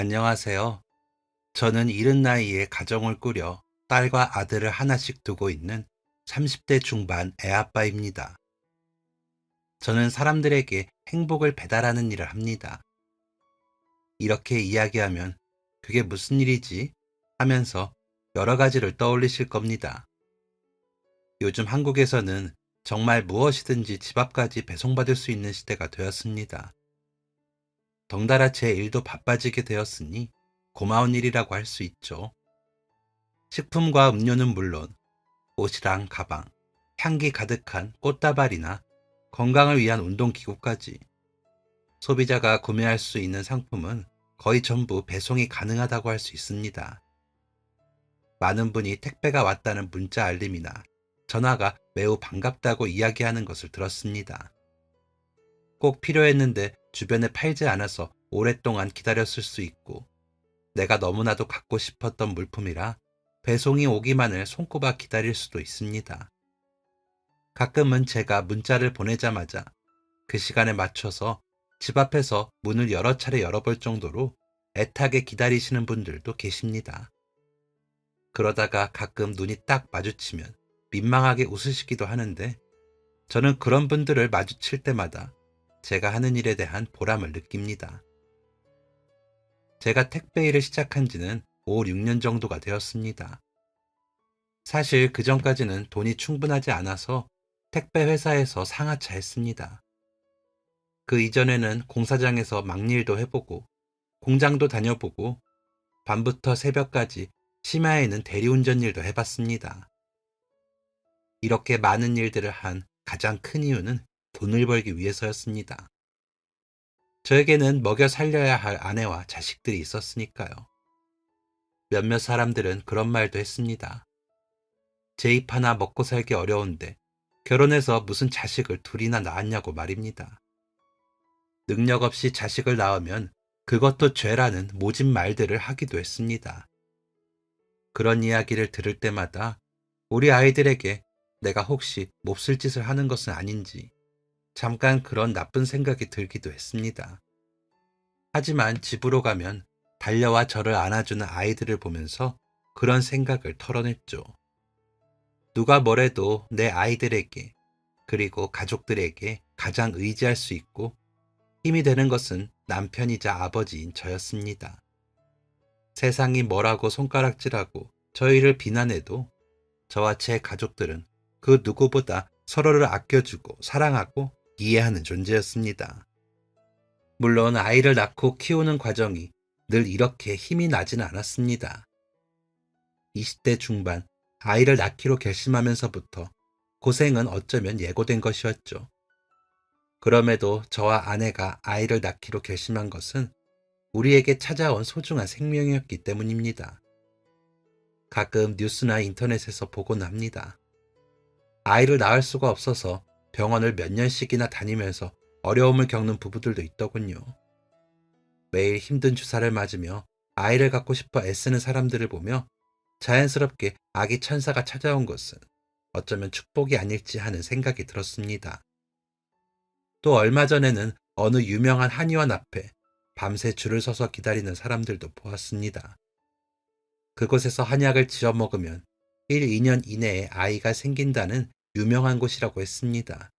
안녕하세요. 저는 이른 나이에 가정을 꾸려 딸과 아들을 하나씩 두고 있는 30대 중반 애아빠입니다. 저는 사람들에게 행복을 배달하는 일을 합니다. 이렇게 이야기하면 그게 무슨 일이지? 하면서 여러 가지를 떠올리실 겁니다. 요즘 한국에서는 정말 무엇이든지 집 앞까지 배송받을 수 있는 시대가 되었습니다. 덩달아 제 일도 바빠지게 되었으니 고마운 일이라고 할 수 있죠. 식품과 음료는 물론 옷이랑 가방, 향기 가득한 꽃다발이나 건강을 위한 운동기구까지 소비자가 구매할 수 있는 상품은 거의 전부 배송이 가능하다고 할 수 있습니다. 많은 분이 택배가 왔다는 문자 알림이나 전화가 매우 반갑다고 이야기하는 것을 들었습니다. 꼭 필요했는데 주변에 팔지 않아서 오랫동안 기다렸을 수 있고 내가 너무나도 갖고 싶었던 물품이라 배송이 오기만을 손꼽아 기다릴 수도 있습니다. 가끔은 제가 문자를 보내자마자 그 시간에 맞춰서 집 앞에서 문을 여러 차례 열어볼 정도로 애타게 기다리시는 분들도 계십니다. 그러다가 가끔 눈이 딱 마주치면 민망하게 웃으시기도 하는데 저는 그런 분들을 마주칠 때마다 제가 하는 일에 대한 보람을 느낍니다. 제가 택배 일을 시작한 지는 5, 6년 정도가 되었습니다. 사실 그 전까지는 돈이 충분하지 않아서 택배 회사에서 상하차 했습니다. 그 이전에는 공사장에서 막일도 해보고 공장도 다녀보고 밤부터 새벽까지 심야에는 대리운전 일도 해봤습니다. 이렇게 많은 일들을 한 가장 큰 이유는 돈을 벌기 위해서였습니다. 저에게는 먹여 살려야 할 아내와 자식들이 있었으니까요. 몇몇 사람들은 그런 말도 했습니다. 제 입 하나 먹고 살기 어려운데 결혼해서 무슨 자식을 둘이나 낳았냐고 말입니다. 능력 없이 자식을 낳으면 그것도 죄라는 모진 말들을 하기도 했습니다. 그런 이야기를 들을 때마다 우리 아이들에게 내가 혹시 몹쓸 짓을 하는 것은 아닌지 잠깐 그런 나쁜 생각이 들기도 했습니다. 하지만 집으로 가면 달려와 저를 안아주는 아이들을 보면서 그런 생각을 털어냈죠. 누가 뭐래도 내 아이들에게 그리고 가족들에게 가장 의지할 수 있고 힘이 되는 것은 남편이자 아버지인 저였습니다. 세상이 뭐라고 손가락질하고 저희를 비난해도 저와 제 가족들은 그 누구보다 서로를 아껴주고 사랑하고 이해하는 존재였습니다. 물론 아이를 낳고 키우는 과정이 늘 이렇게 힘이 나지는 않았습니다. 20대 중반 아이를 낳기로 결심하면서부터 고생은 어쩌면 예고된 것이었죠. 그럼에도 저와 아내가 아이를 낳기로 결심한 것은 우리에게 찾아온 소중한 생명이었기 때문입니다. 가끔 뉴스나 인터넷에서 보곤 합니다. 아이를 낳을 수가 없어서 병원을 몇 년씩이나 다니면서 어려움을 겪는 부부들도 있더군요. 매일 힘든 주사를 맞으며 아이를 갖고 싶어 애쓰는 사람들을 보며 자연스럽게 아기 천사가 찾아온 것은 어쩌면 축복이 아닐지 하는 생각이 들었습니다. 또 얼마 전에는 어느 유명한 한의원 앞에 밤새 줄을 서서 기다리는 사람들도 보았습니다. 그곳에서 한약을 지어 먹으면 1, 2년 이내에 아이가 생긴다는 유명한 곳이라고 했습니다.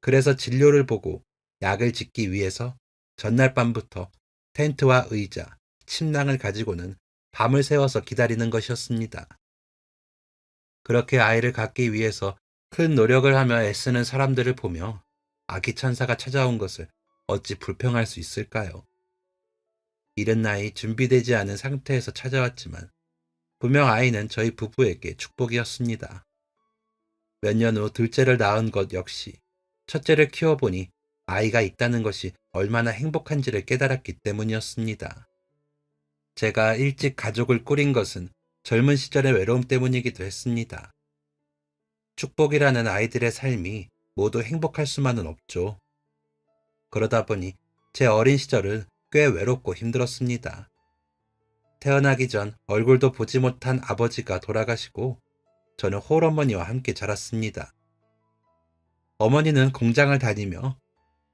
그래서 진료를 보고 약을 짓기 위해서 전날 밤부터 텐트와 의자, 침낭을 가지고는 밤을 새워서 기다리는 것이었습니다. 그렇게 아이를 갖기 위해서 큰 노력을 하며 애쓰는 사람들을 보며 아기 천사가 찾아온 것을 어찌 불평할 수 있을까요? 이른 나이 준비되지 않은 상태에서 찾아왔지만 분명 아이는 저희 부부에게 축복이었습니다. 몇 년 후 둘째를 낳은 것 역시 첫째를 키워보니 아이가 있다는 것이 얼마나 행복한지를 깨달았기 때문이었습니다. 제가 일찍 가족을 꾸린 것은 젊은 시절의 외로움 때문이기도 했습니다. 축복이라는 아이들의 삶이 모두 행복할 수만은 없죠. 그러다 보니 제 어린 시절은 꽤 외롭고 힘들었습니다. 태어나기 전 얼굴도 보지 못한 아버지가 돌아가시고 저는 홀어머니와 함께 자랐습니다. 어머니는 공장을 다니며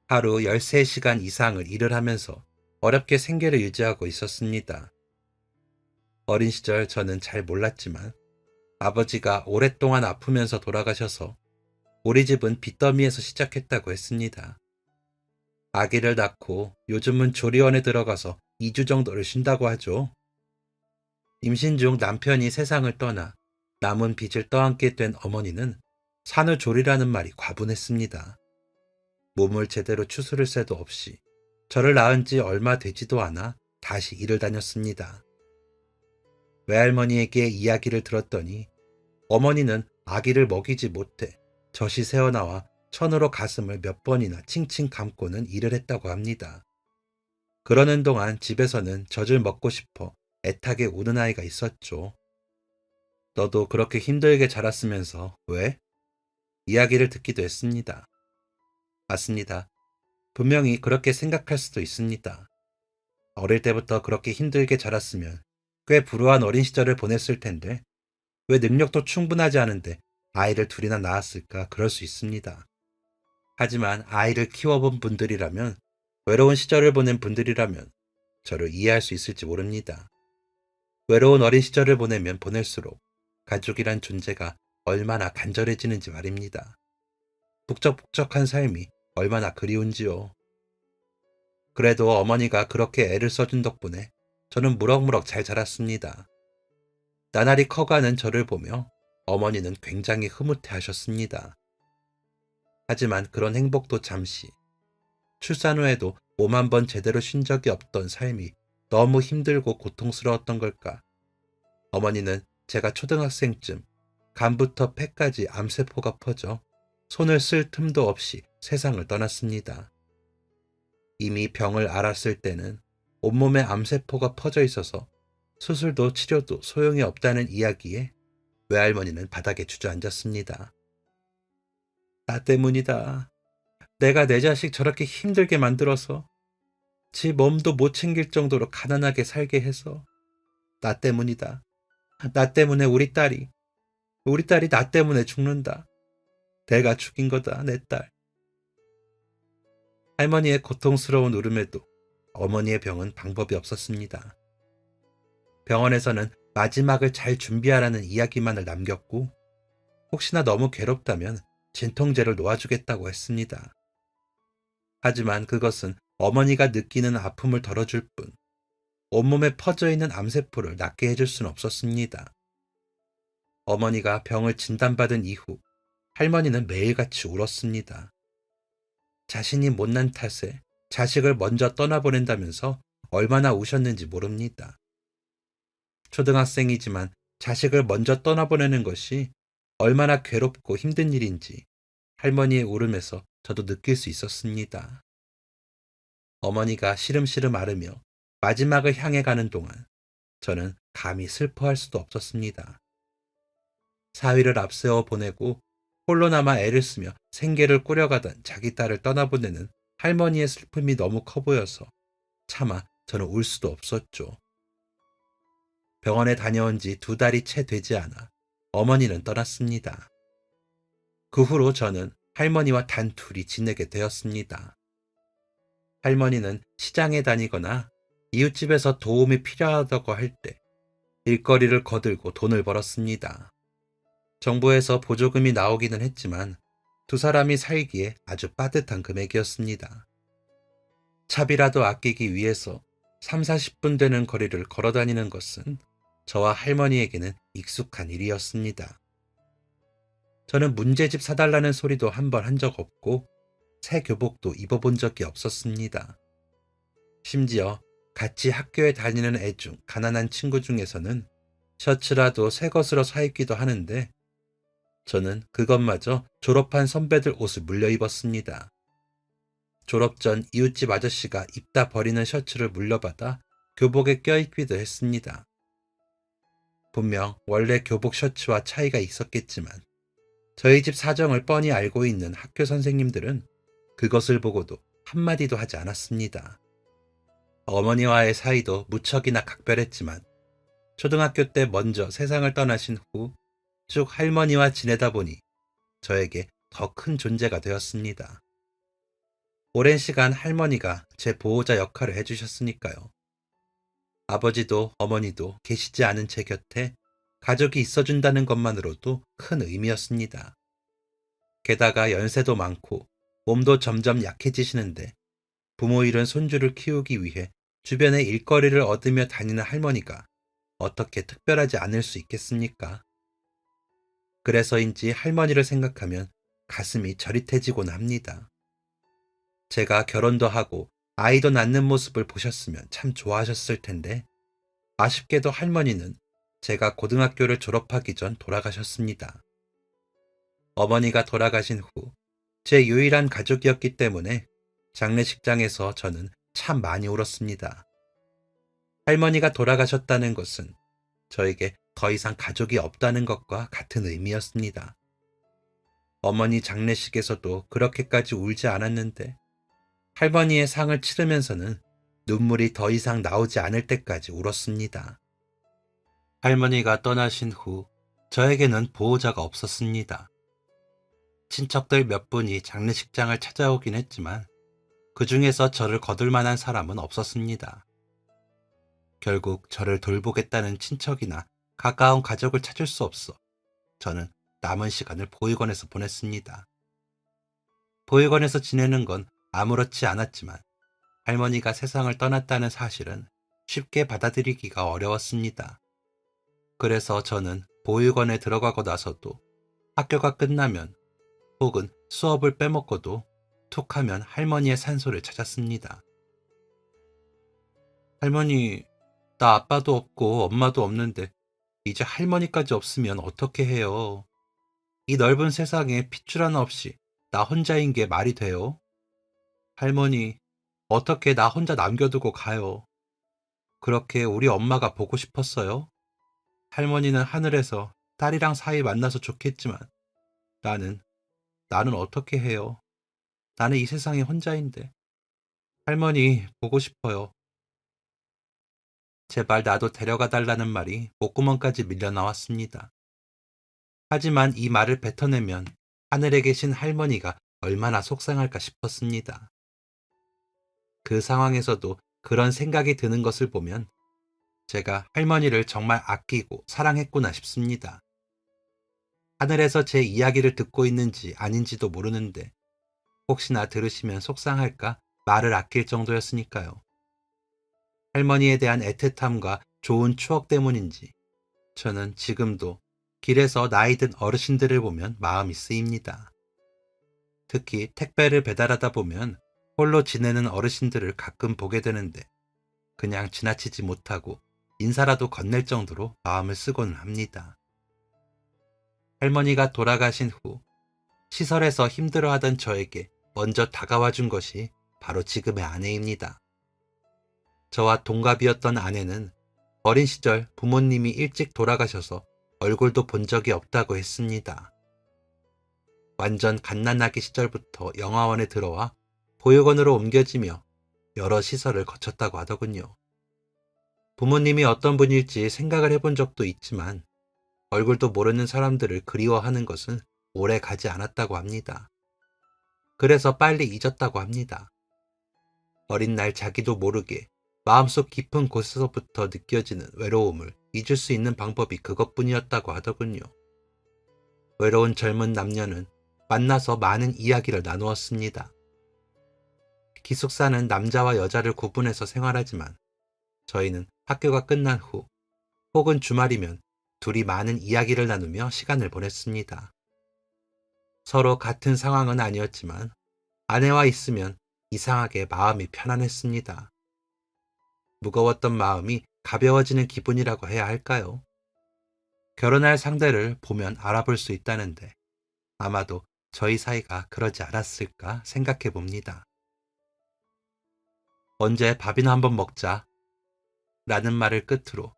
하루 13시간 이상을 일을 하면서 어렵게 생계를 유지하고 있었습니다. 어린 시절 저는 잘 몰랐지만 아버지가 오랫동안 아프면서 돌아가셔서 우리 집은 빚더미에서 시작했다고 했습니다. 아기를 낳고 요즘은 조리원에 들어가서 2주 정도를 쉰다고 하죠. 임신 중 남편이 세상을 떠나 남은 빚을 떠안게 된 어머니는 산후조리라는 말이 과분했습니다. 몸을 제대로 추스를 새도 없이 저를 낳은 지 얼마 되지도 않아 다시 일을 다녔습니다. 외할머니에게 이야기를 들었더니 어머니는 아기를 먹이지 못해 젖이 새어나와 천으로 가슴을 몇 번이나 칭칭 감고는 일을 했다고 합니다. 그러는 동안 집에서는 젖을 먹고 싶어 애타게 우는 아이가 있었죠. 너도 그렇게 힘들게 자랐으면서 왜? 이야기를 듣기도 했습니다. 맞습니다. 분명히 그렇게 생각할 수도 있습니다. 어릴 때부터 그렇게 힘들게 자랐으면 꽤 불우한 어린 시절을 보냈을 텐데 왜 능력도 충분하지 않은데 아이를 둘이나 낳았을까 그럴 수 있습니다. 하지만 아이를 키워본 분들이라면 외로운 시절을 보낸 분들이라면 저를 이해할 수 있을지 모릅니다. 외로운 어린 시절을 보내면 보낼수록 가족이란 존재가 얼마나 간절해지는지 말입니다. 북적북적한 삶이 얼마나 그리운지요. 그래도 어머니가 그렇게 애를 써준 덕분에 저는 무럭무럭 잘 자랐습니다. 나날이 커가는 저를 보며 어머니는 굉장히 흐뭇해 하셨습니다. 하지만 그런 행복도 잠시, 출산 후에도 몸 한 번 제대로 쉰 적이 없던 삶이 너무 힘들고 고통스러웠던 걸까. 어머니는 제가 초등학생쯤 간부터 폐까지 암세포가 퍼져 손을 쓸 틈도 없이 세상을 떠났습니다. 이미 병을 앓았을 때는 온몸에 암세포가 퍼져 있어서 수술도 치료도 소용이 없다는 이야기에 외할머니는 바닥에 주저앉았습니다. 나 때문이다. 내가 내 자식 저렇게 힘들게 만들어서 지 몸도 못 챙길 정도로 가난하게 살게 해서 나 때문이다. 나 때문에 우리 딸이 나 때문에 죽는다. 내가 죽인 거다, 내 딸. 할머니의 고통스러운 울음에도 어머니의 병은 방법이 없었습니다. 병원에서는 마지막을 잘 준비하라는 이야기만을 남겼고 혹시나 너무 괴롭다면 진통제를 놓아주겠다고 했습니다. 하지만 그것은 어머니가 느끼는 아픔을 덜어줄 뿐 온몸에 퍼져 있는 암세포를 낫게 해줄 수는 없었습니다. 어머니가 병을 진단받은 이후 할머니는 매일같이 울었습니다. 자신이 못난 탓에 자식을 먼저 떠나보낸다면서 얼마나 우셨는지 모릅니다. 초등학생이지만 자식을 먼저 떠나보내는 것이 얼마나 괴롭고 힘든 일인지 할머니의 울음에서 저도 느낄 수 있었습니다. 어머니가 시름시름 앓으며 마지막을 향해 가는 동안 저는 감히 슬퍼할 수도 없었습니다. 사위를 앞세워 보내고 홀로 남아 애를 쓰며 생계를 꾸려가던 자기 딸을 떠나보내는 할머니의 슬픔이 너무 커 보여서 차마 저는 울 수도 없었죠. 병원에 다녀온 지 2달이 채 되지 않아 어머니는 떠났습니다. 그 후로 저는 할머니와 단 둘이 지내게 되었습니다. 할머니는 시장에 다니거나 이웃집에서 도움이 필요하다고 할 때 일거리를 거들고 돈을 벌었습니다. 정부에서 보조금이 나오기는 했지만 두 사람이 살기에 아주 빠듯한 금액이었습니다. 차비라도 아끼기 위해서 3, 40분 되는 거리를 걸어 다니는 것은 저와 할머니에게는 익숙한 일이었습니다. 저는 문제집 사달라는 소리도 한 번 한 적 없고 새 교복도 입어본 적이 없었습니다. 심지어 같이 학교에 다니는 애 중 가난한 친구 중에서는 셔츠라도 새 것으로 사 입기도 하는데 저는 그것마저 졸업한 선배들 옷을 물려 입었습니다. 졸업 전 이웃집 아저씨가 입다 버리는 셔츠를 물려받아 교복에 껴입기도 했습니다. 분명 원래 교복 셔츠와 차이가 있었겠지만 저희 집 사정을 뻔히 알고 있는 학교 선생님들은 그것을 보고도 한마디도 하지 않았습니다. 어머니와의 사이도 무척이나 각별했지만 초등학교 때 먼저 세상을 떠나신 후 쭉 할머니와 지내다 보니 저에게 더 큰 존재가 되었습니다. 오랜 시간 할머니가 제 보호자 역할을 해주셨으니까요. 아버지도 어머니도 계시지 않은 제 곁에 가족이 있어준다는 것만으로도 큰 의미였습니다. 게다가 연세도 많고 몸도 점점 약해지시는데 부모 잃은 손주를 키우기 위해 주변에 일거리를 얻으며 다니는 할머니가 어떻게 특별하지 않을 수 있겠습니까? 그래서인지 할머니를 생각하면 가슴이 저릿해지곤 합니다. 제가 결혼도 하고 아이도 낳는 모습을 보셨으면 참 좋아하셨을 텐데 아쉽게도 할머니는 제가 고등학교를 졸업하기 전 돌아가셨습니다. 어머니가 돌아가신 후 제 유일한 가족이었기 때문에 장례식장에서 저는 참 많이 울었습니다. 할머니가 돌아가셨다는 것은 저에게 더 이상 가족이 없다는 것과 같은 의미였습니다. 어머니 장례식에서도 그렇게까지 울지 않았는데 할머니의 상을 치르면서는 눈물이 더 이상 나오지 않을 때까지 울었습니다. 할머니가 떠나신 후 저에게는 보호자가 없었습니다. 친척들 몇 분이 장례식장을 찾아오긴 했지만 그 중에서 저를 거둘 만한 사람은 없었습니다. 결국 저를 돌보겠다는 친척이나 가까운 가족을 찾을 수 없어 저는 남은 시간을 보육원에서 보냈습니다. 보육원에서 지내는 건 아무렇지 않았지만 할머니가 세상을 떠났다는 사실은 쉽게 받아들이기가 어려웠습니다. 그래서 저는 보육원에 들어가고 나서도 학교가 끝나면 혹은 수업을 빼먹고도 툭하면 할머니의 산소를 찾았습니다. 할머니, 나 아빠도 없고 엄마도 없는데 이제 할머니까지 없으면 어떻게 해요? 이 넓은 세상에 핏줄 하나 없이 나 혼자인 게 말이 돼요? 할머니, 어떻게 나 혼자 남겨두고 가요? 그렇게 우리 엄마가 보고 싶었어요? 할머니는 하늘에서 딸이랑 사이 만나서 좋겠지만 나는 어떻게 해요? 나는 이 세상에 혼자인데. 할머니, 보고 싶어요. 제발 나도 데려가 달라는 말이 목구멍까지 밀려 나왔습니다. 하지만 이 말을 뱉어내면 하늘에 계신 할머니가 얼마나 속상할까 싶었습니다. 그 상황에서도 그런 생각이 드는 것을 보면 제가 할머니를 정말 아끼고 사랑했구나 싶습니다. 하늘에서 제 이야기를 듣고 있는지 아닌지도 모르는데 혹시나 들으시면 속상할까 말을 아낄 정도였으니까요. 할머니에 대한 애틋함과 좋은 추억 때문인지 저는 지금도 길에서 나이 든 어르신들을 보면 마음이 쓰입니다. 특히 택배를 배달하다 보면 홀로 지내는 어르신들을 가끔 보게 되는데 그냥 지나치지 못하고 인사라도 건넬 정도로 마음을 쓰곤 합니다. 할머니가 돌아가신 후 시설에서 힘들어하던 저에게 먼저 다가와 준 것이 바로 지금의 아내입니다. 저와 동갑이었던 아내는 어린 시절 부모님이 일찍 돌아가셔서 얼굴도 본 적이 없다고 했습니다. 완전 갓난아기 시절부터 영아원에 들어와 보육원으로 옮겨지며 여러 시설을 거쳤다고 하더군요. 부모님이 어떤 분일지 생각을 해본 적도 있지만 얼굴도 모르는 사람들을 그리워하는 것은 오래 가지 않았다고 합니다. 그래서 빨리 잊었다고 합니다. 어린 날 자기도 모르게 마음속 깊은 곳에서부터 느껴지는 외로움을 잊을 수 있는 방법이 그것뿐이었다고 하더군요. 외로운 젊은 남녀는 만나서 많은 이야기를 나누었습니다. 기숙사는 남자와 여자를 구분해서 생활하지만 저희는 학교가 끝난 후 혹은 주말이면 둘이 많은 이야기를 나누며 시간을 보냈습니다. 서로 같은 상황은 아니었지만 아내와 있으면 이상하게 마음이 편안했습니다. 무거웠던 마음이 가벼워지는 기분이라고 해야 할까요? 결혼할 상대를 보면 알아볼 수 있다는데 아마도 저희 사이가 그러지 않았을까 생각해 봅니다. 언제 밥이나 한번 먹자 라는 말을 끝으로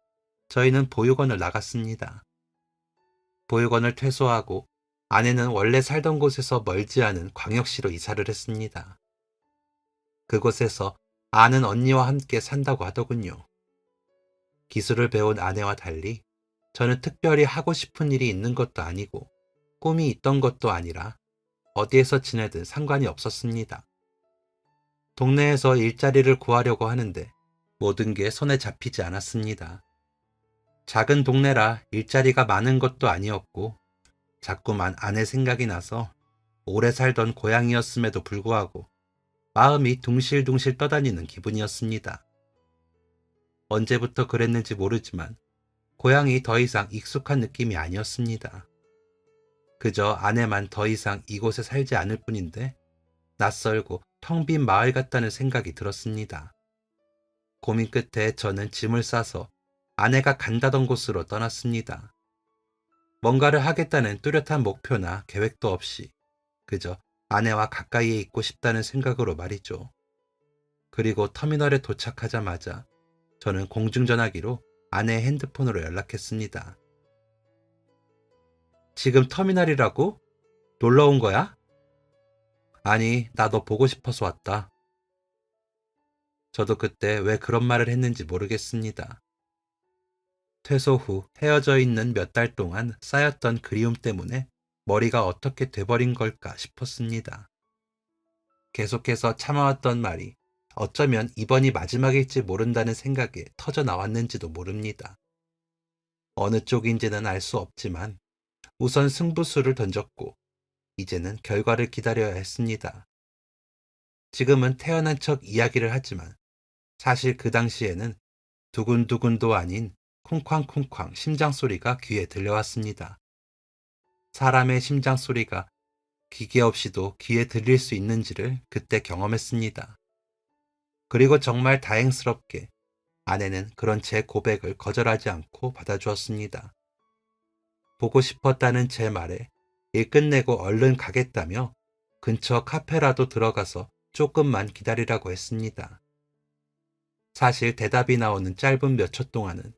저희는 보육원을 나갔습니다. 보육원을 퇴소하고 아내는 원래 살던 곳에서 멀지 않은 광역시로 이사를 했습니다. 그곳에서 아는 언니와 함께 산다고 하더군요. 기술을 배운 아내와 달리 저는 특별히 하고 싶은 일이 있는 것도 아니고 꿈이 있던 것도 아니라 어디에서 지내든 상관이 없었습니다. 동네에서 일자리를 구하려고 하는데 모든 게 손에 잡히지 않았습니다. 작은 동네라 일자리가 많은 것도 아니었고 자꾸만 아내 생각이 나서 오래 살던 고향이었음에도 불구하고 마음이 둥실둥실 떠다니는 기분이었습니다. 언제부터 그랬는지 모르지만 고향이 더 이상 익숙한 느낌이 아니었습니다. 그저 아내만 더 이상 이곳에 살지 않을 뿐인데 낯설고 텅 빈 마을 같다는 생각이 들었습니다. 고민 끝에 저는 짐을 싸서 아내가 간다던 곳으로 떠났습니다. 뭔가를 하겠다는 뚜렷한 목표나 계획도 없이 그저 아내와 가까이에 있고 싶다는 생각으로 말이죠. 그리고 터미널에 도착하자마자 저는 공중전화기로 아내의 핸드폰으로 연락했습니다. 지금 터미널이라고? 놀러 온 거야? 아니, 나 너 보고 싶어서 왔다. 저도 그때 왜 그런 말을 했는지 모르겠습니다. 퇴소 후 헤어져 있는 몇 달 동안 쌓였던 그리움 때문에 머리가 어떻게 돼버린 걸까 싶었습니다. 계속해서 참아왔던 말이 어쩌면 이번이 마지막일지 모른다는 생각에 터져 나왔는지도 모릅니다. 어느 쪽인지는 알 수 없지만 우선 승부수를 던졌고 이제는 결과를 기다려야 했습니다. 지금은 태어난 척 이야기를 하지만 사실 그 당시에는 두근두근도 아닌 쿵쾅쿵쾅 심장 소리가 귀에 들려왔습니다. 사람의 심장 소리가 기계 없이도 귀에 들릴 수 있는지를 그때 경험했습니다. 그리고 정말 다행스럽게 아내는 그런 제 고백을 거절하지 않고 받아주었습니다. 보고 싶었다는 제 말에 일 끝내고 얼른 가겠다며 근처 카페라도 들어가서 조금만 기다리라고 했습니다. 사실 대답이 나오는 짧은 몇 초 동안은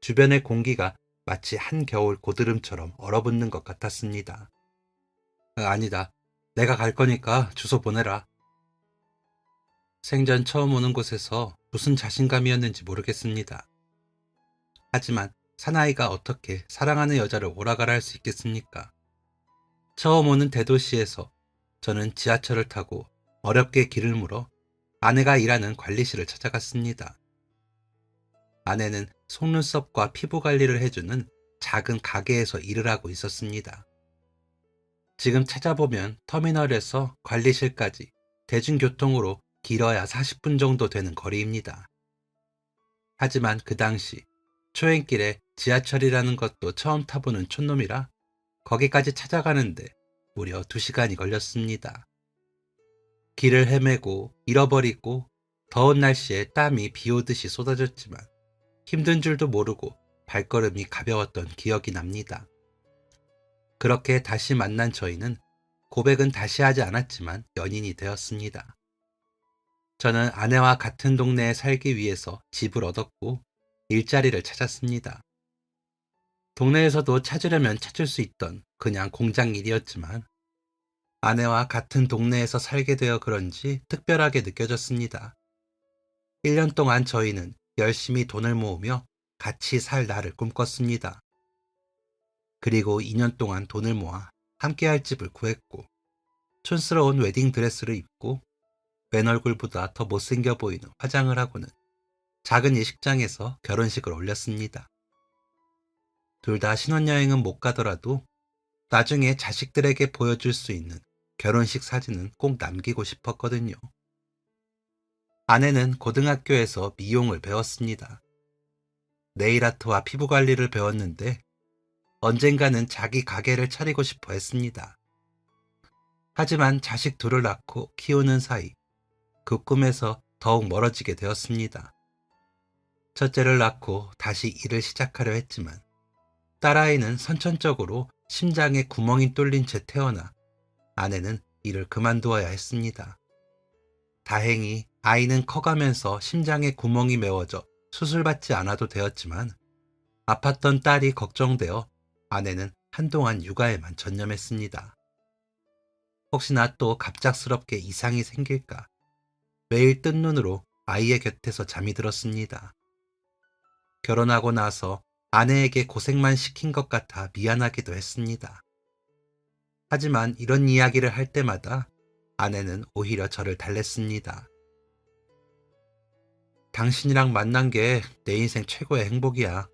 주변의 공기가 마치 한겨울 고드름처럼 얼어붙는 것 같았습니다. 아니다. 내가 갈 거니까 주소 보내라. 생전 처음 오는 곳에서 무슨 자신감이었는지 모르겠습니다. 하지만 사나이가 어떻게 사랑하는 여자를 오라가라 할 수 있겠습니까? 처음 오는 대도시에서 저는 지하철을 타고 어렵게 길을 물어 아내가 일하는 관리실을 찾아갔습니다. 아내는 속눈썹과 피부 관리를 해주는 작은 가게에서 일을 하고 있었습니다. 지금 찾아보면 터미널에서 관리실까지 대중교통으로 길어야 40분 정도 되는 거리입니다. 하지만 그 당시 초행길에 지하철이라는 것도 처음 타보는 촌놈이라 거기까지 찾아가는데 무려 2시간이 걸렸습니다. 길을 헤매고 잃어버리고 더운 날씨에 땀이 비 오듯이 쏟아졌지만 힘든 줄도 모르고 발걸음이 가벼웠던 기억이 납니다. 그렇게 다시 만난 저희는 고백은 다시 하지 않았지만 연인이 되었습니다. 저는 아내와 같은 동네에 살기 위해서 집을 얻었고 일자리를 찾았습니다. 동네에서도 찾으려면 찾을 수 있던 그냥 공장 일이었지만 아내와 같은 동네에서 살게 되어 그런지 특별하게 느껴졌습니다. 1년 동안 저희는 열심히 돈을 모으며 같이 살 날을 꿈꿨습니다. 그리고 2년 동안 돈을 모아 함께할 집을 구했고 촌스러운 웨딩드레스를 입고 맨 얼굴보다 더 못생겨 보이는 화장을 하고는 작은 예식장에서 결혼식을 올렸습니다. 둘 다 신혼여행은 못 가더라도 나중에 자식들에게 보여줄 수 있는 결혼식 사진은 꼭 남기고 싶었거든요. 아내는 고등학교에서 미용을 배웠습니다. 네일아트와 피부관리를 배웠는데 언젠가는 자기 가게를 차리고 싶어 했습니다. 하지만 자식 둘을 낳고 키우는 사이 그 꿈에서 더욱 멀어지게 되었습니다. 첫째를 낳고 다시 일을 시작하려 했지만 딸아이는 선천적으로 심장에 구멍이 뚫린 채 태어나 아내는 일을 그만두어야 했습니다. 다행히 아이는 커가면서 심장에 구멍이 메워져 수술받지 않아도 되었지만 아팠던 딸이 걱정되어 아내는 한동안 육아에만 전념했습니다. 혹시나 또 갑작스럽게 이상이 생길까 매일 뜬 눈으로 아이의 곁에서 잠이 들었습니다. 결혼하고 나서 아내에게 고생만 시킨 것 같아 미안하기도 했습니다. 하지만 이런 이야기를 할 때마다 아내는 오히려 저를 달랬습니다. 당신이랑 만난 게 내 인생 최고의 행복이야.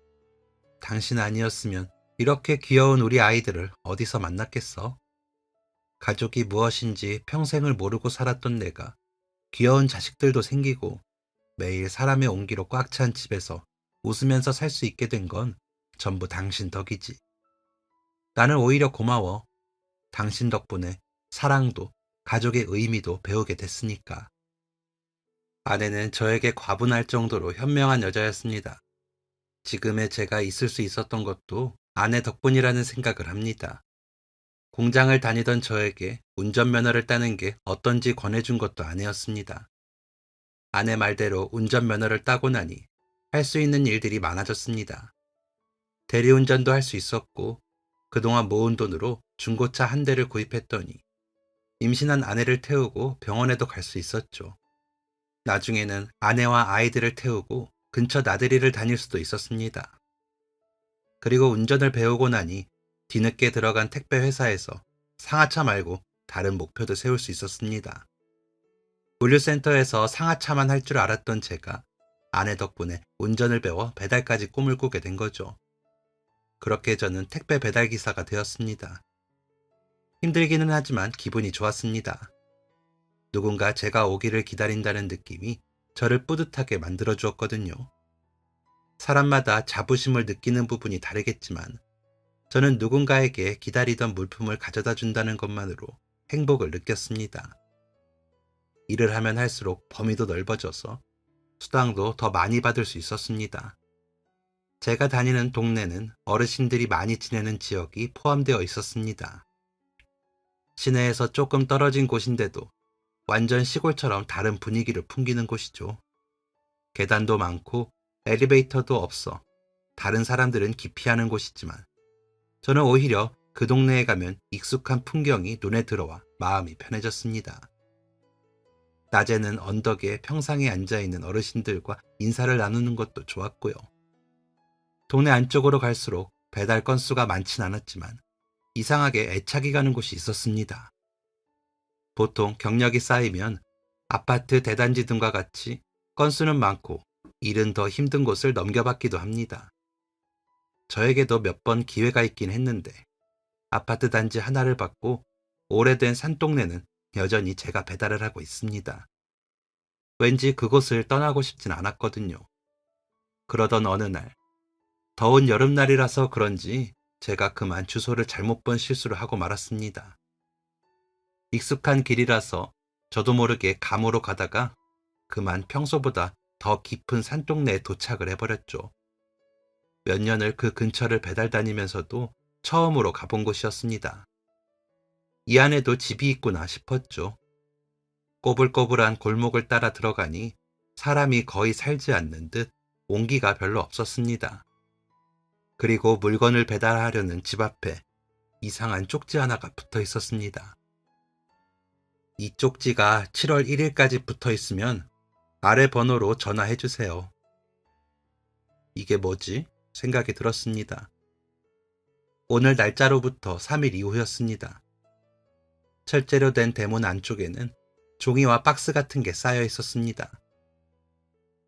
당신 아니었으면 이렇게 귀여운 우리 아이들을 어디서 만났겠어? 가족이 무엇인지 평생을 모르고 살았던 내가 귀여운 자식들도 생기고 매일 사람의 온기로 꽉 찬 집에서 웃으면서 살 수 있게 된 건 전부 당신 덕이지. 나는 오히려 고마워. 당신 덕분에 사랑도 가족의 의미도 배우게 됐으니까. 아내는 저에게 과분할 정도로 현명한 여자였습니다. 지금의 제가 있을 수 있었던 것도 아내 덕분이라는 생각을 합니다. 공장을 다니던 저에게 운전면허를 따는 게 어떤지 권해준 것도 아내였습니다. 아내 말대로 운전면허를 따고 나니 할 수 있는 일들이 많아졌습니다. 대리운전도 할 수 있었고 그동안 모은 돈으로 중고차 한 대를 구입했더니 임신한 아내를 태우고 병원에도 갈 수 있었죠. 나중에는 아내와 아이들을 태우고 근처 나들이를 다닐 수도 있었습니다. 그리고 운전을 배우고 나니 뒤늦게 들어간 택배 회사에서 상하차 말고 다른 목표도 세울 수 있었습니다. 물류센터에서 상하차만 할 줄 알았던 제가 아내 덕분에 운전을 배워 배달까지 꿈을 꾸게 된 거죠. 그렇게 저는 택배 배달 기사가 되었습니다. 힘들기는 하지만 기분이 좋았습니다. 누군가 제가 오기를 기다린다는 느낌이 저를 뿌듯하게 만들어 주었거든요. 사람마다 자부심을 느끼는 부분이 다르겠지만 저는 누군가에게 기다리던 물품을 가져다 준다는 것만으로 행복을 느꼈습니다. 일을 하면 할수록 범위도 넓어져서 수당도 더 많이 받을 수 있었습니다. 제가 다니는 동네는 어르신들이 많이 지내는 지역이 포함되어 있었습니다. 시내에서 조금 떨어진 곳인데도 완전 시골처럼 다른 분위기를 풍기는 곳이죠. 계단도 많고 엘리베이터도 없어 다른 사람들은 기피하는 곳이지만 저는 오히려 그 동네에 가면 익숙한 풍경이 눈에 들어와 마음이 편해졌습니다. 낮에는 언덕에 평상에 앉아있는 어르신들과 인사를 나누는 것도 좋았고요. 동네 안쪽으로 갈수록 배달 건수가 많진 않았지만 이상하게 애착이 가는 곳이 있었습니다. 보통 경력이 쌓이면 아파트 대단지 등과 같이 건수는 많고 일은 더 힘든 곳을 넘겨받기도 합니다. 저에게도 몇 번 기회가 있긴 했는데 아파트 단지 하나를 받고 오래된 산동네는 여전히 제가 배달을 하고 있습니다. 왠지 그곳을 떠나고 싶진 않았거든요. 그러던 어느 날, 더운 여름날이라서 그런지 제가 그만 주소를 잘못 본 실수를 하고 말았습니다. 익숙한 길이라서 저도 모르게 감으로 가다가 그만 평소보다 더 깊은 산동네에 도착을 해버렸죠. 몇 년을 그 근처를 배달 다니면서도 처음으로 가본 곳이었습니다. 이 안에도 집이 있구나 싶었죠. 꼬불꼬불한 골목을 따라 들어가니 사람이 거의 살지 않는 듯 온기가 별로 없었습니다. 그리고 물건을 배달하려는 집 앞에 이상한 쪽지 하나가 붙어 있었습니다. 이 쪽지가 7월 1일까지 붙어 있으면 아래 번호로 전화해 주세요. 이게 뭐지? 생각이 들었습니다. 오늘 날짜로부터 3일 이후였습니다. 철제로 된 대문 안쪽에는 종이와 박스 같은 게 쌓여 있었습니다.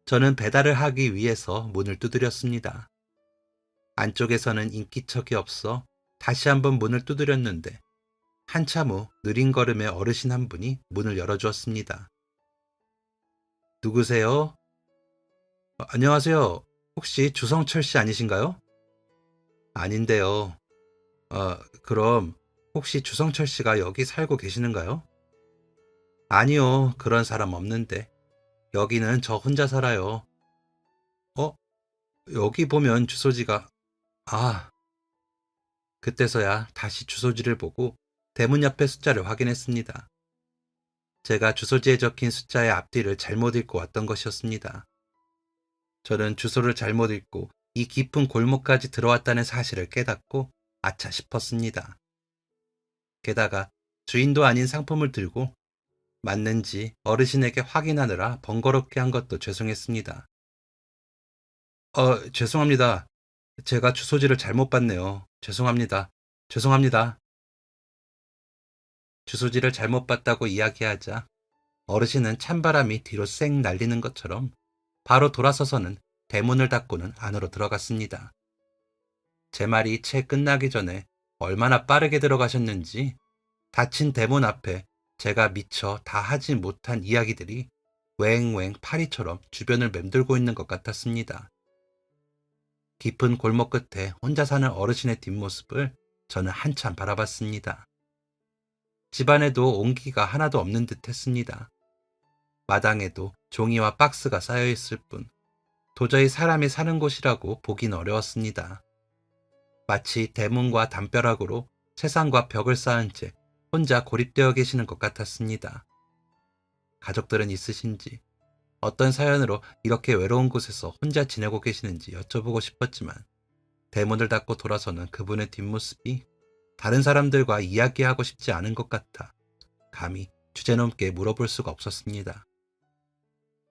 저는 배달을 하기 위해서 문을 두드렸습니다. 안쪽에서는 인기척이 없어 다시 한번 문을 두드렸는데 한참 후 느린 걸음의 어르신 한 분이 문을 열어주었습니다. 누구세요? 안녕하세요. 혹시 주성철 씨 아니신가요? 아닌데요. 그럼 혹시 주성철 씨가 여기 살고 계시는가요? 아니요, 그런 사람 없는데. 여기는 저 혼자 살아요. 어? 여기 보면 주소지가, 아, 그때서야 다시 주소지를 보고 대문 옆에 숫자를 확인했습니다. 제가 주소지에 적힌 숫자의 앞뒤를 잘못 읽고 왔던 것이었습니다. 저는 주소를 잘못 읽고 이 깊은 골목까지 들어왔다는 사실을 깨닫고 아차 싶었습니다. 게다가 주인도 아닌 상품을 들고 맞는지 어르신에게 확인하느라 번거롭게 한 것도 죄송했습니다. 죄송합니다. 제가 주소지를 잘못 봤네요. 죄송합니다. 죄송합니다. 주소지를 잘못 봤다고 이야기하자 어르신은 찬바람이 뒤로 쌩 날리는 것처럼 바로 돌아서서는 대문을 닫고는 안으로 들어갔습니다. 제 말이 채 끝나기 전에 얼마나 빠르게 들어가셨는지 닫힌 대문 앞에 제가 미처 다 하지 못한 이야기들이 웽웽 파리처럼 주변을 맴돌고 있는 것 같았습니다. 깊은 골목 끝에 혼자 사는 어르신의 뒷모습을 저는 한참 바라봤습니다. 집안에도 온기가 하나도 없는 듯 했습니다. 마당에도 종이와 박스가 쌓여 있을 뿐 도저히 사람이 사는 곳이라고 보긴 어려웠습니다. 마치 대문과 담벼락으로 세상과 벽을 쌓은 채 혼자 고립되어 계시는 것 같았습니다. 가족들은 있으신지, 어떤 사연으로 이렇게 외로운 곳에서 혼자 지내고 계시는지 여쭤보고 싶었지만 대문을 닫고 돌아서는 그분의 뒷모습이 다른 사람들과 이야기하고 싶지 않은 것 같아 감히 주제넘게 물어볼 수가 없었습니다.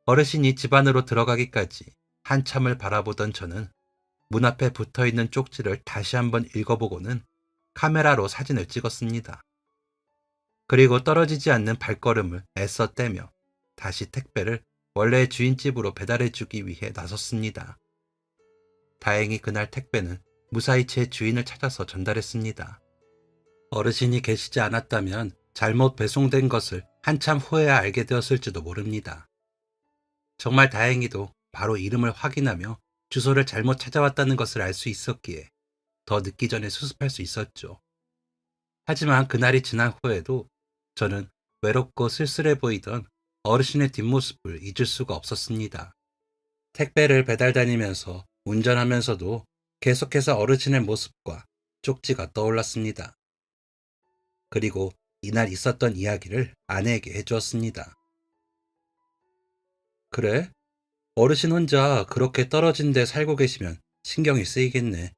어르신이 집 안으로 들어가기까지 한참을 바라보던 저는 문 앞에 붙어있는 쪽지를 다시 한번 읽어보고는 카메라로 사진을 찍었습니다. 그리고 떨어지지 않는 발걸음을 애써 떼며 다시 택배를 원래의 주인집으로 배달해주기 위해 나섰습니다. 다행히 그날 택배는 무사히 제 주인을 찾아서 전달했습니다. 어르신이 계시지 않았다면 잘못 배송된 것을 한참 후에야 알게 되었을지도 모릅니다. 정말 다행히도 바로 이름을 확인하며 주소를 잘못 찾아왔다는 것을 알 수 있었기에 더 늦기 전에 수습할 수 있었죠. 하지만 그날이 지난 후에도 저는 외롭고 쓸쓸해 보이던 어르신의 뒷모습을 잊을 수가 없었습니다. 택배를 배달 다니면서 운전하면서도 계속해서 어르신의 모습과 쪽지가 떠올랐습니다. 그리고 이날 있었던 이야기를 아내에게 해주었습니다. 그래? 어르신 혼자 그렇게 떨어진 데 살고 계시면 신경이 쓰이겠네.